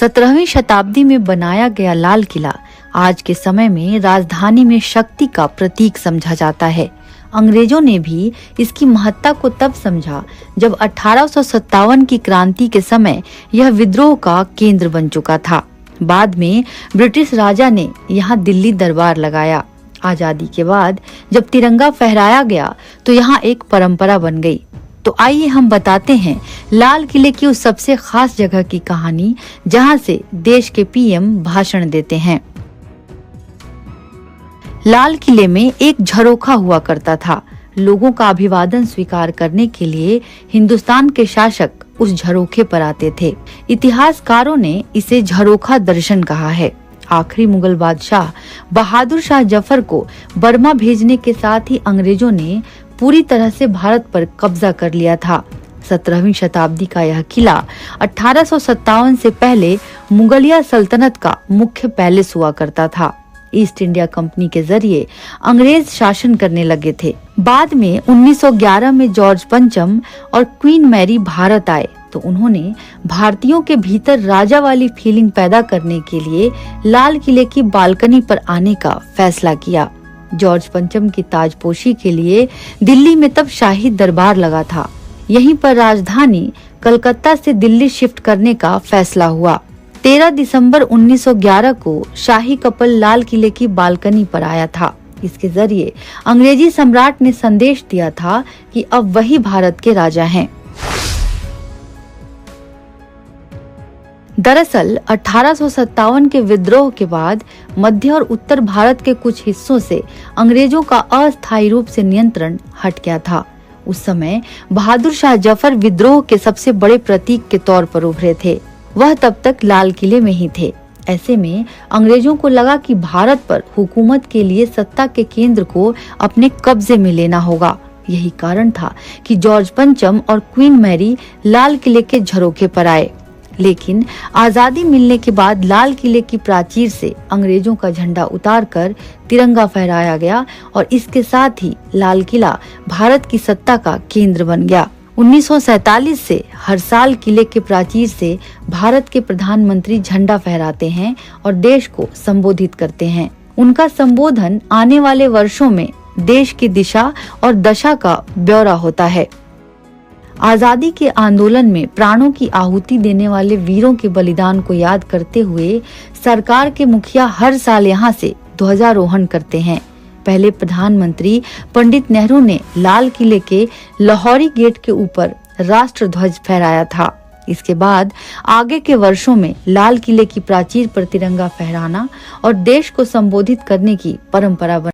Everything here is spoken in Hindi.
17वीं शताब्दी में बनाया गया लाल किला आज के समय में राजधानी में शक्ति का प्रतीक समझा जाता है। अंग्रेजों ने भी इसकी महत्ता को तब समझा जब 1857 की क्रांति के समय यह विद्रोह का केंद्र बन चुका था। बाद में ब्रिटिश राजा ने यहाँ दिल्ली दरबार लगाया। आजादी के बाद जब तिरंगा फहराया गया तो यहाँ एक परंपरा बन गई। तो आइए हम बताते हैं लाल किले की उस सबसे खास जगह की कहानी जहां से देश के पीएम भाषण देते हैं। लाल किले में एक झरोखा हुआ करता था। लोगों का अभिवादन स्वीकार करने के लिए हिंदुस्तान के शासक उस झरोखे पर आते थे। इतिहासकारों ने इसे झरोखा दर्शन कहा है। आखिरी मुगल बादशाह बहादुर शाह जफर को बर्मा भेजने के साथ ही अंग्रेजों ने पूरी तरह से भारत पर कब्जा कर लिया था। 17वीं शताब्दी का यह किला 1857 से पहले मुगलिया सल्तनत का मुख्य पैलेस हुआ करता था। ईस्ट इंडिया कंपनी के जरिए अंग्रेज शासन करने लगे थे। बाद में 1911 में जॉर्ज पंचम और क्वीन मैरी भारत आए तो उन्होंने भारतीयों के भीतर राजा वाली फीलिंग पैदा करने के लिए लाल किले की बालकनी पर आने का फैसला किया। जॉर्ज पंचम की ताजपोशी के लिए दिल्ली में तब शाही दरबार लगा था। यहीं पर राजधानी कलकत्ता से दिल्ली शिफ्ट करने का फैसला हुआ। 13 दिसंबर 1911 को शाही कपल लाल किले की बालकनी पर आया था। इसके जरिए अंग्रेजी सम्राट ने संदेश दिया था कि अब वही भारत के राजा हैं। दरअसल 1857 के विद्रोह के बाद मध्य और उत्तर भारत के कुछ हिस्सों से अंग्रेजों का अस्थायी रूप से नियंत्रण हट गया था। उस समय बहादुर शाह जफर विद्रोह के सबसे बड़े प्रतीक के तौर पर उभरे थे। वह तब तक लाल किले में ही थे। ऐसे में अंग्रेजों को लगा कि भारत पर हुकूमत के लिए सत्ता के केंद्र को अपने कब्जे में लेना होगा। यही कारण था कि जॉर्ज पंचम और क्वीन मैरी लाल किले के झरोखे पर आए। लेकिन आजादी मिलने के बाद लाल किले की प्राचीर से अंग्रेजों का झंडा उतारकर तिरंगा फहराया गया और इसके साथ ही लाल किला भारत की सत्ता का केंद्र बन गया। 1947 से हर साल किले के प्राचीर से भारत के प्रधानमंत्री झंडा फहराते हैं और देश को संबोधित करते हैं। उनका संबोधन आने वाले वर्षों में देश की दिशा और दशा का ब्यौरा होता है। आजादी के आंदोलन में प्राणों की आहुति देने वाले वीरों के बलिदान को याद करते हुए सरकार के मुखिया हर साल यहाँ से ध्वजारोहण करते हैं। पहले प्रधानमंत्री पंडित नेहरू ने लाल किले के लाहौरी गेट के ऊपर राष्ट्र ध्वज फहराया था। इसके बाद आगे के वर्षों में लाल किले की प्राचीर पर तिरंगा फहराना और देश को संबोधित करने की परंपरा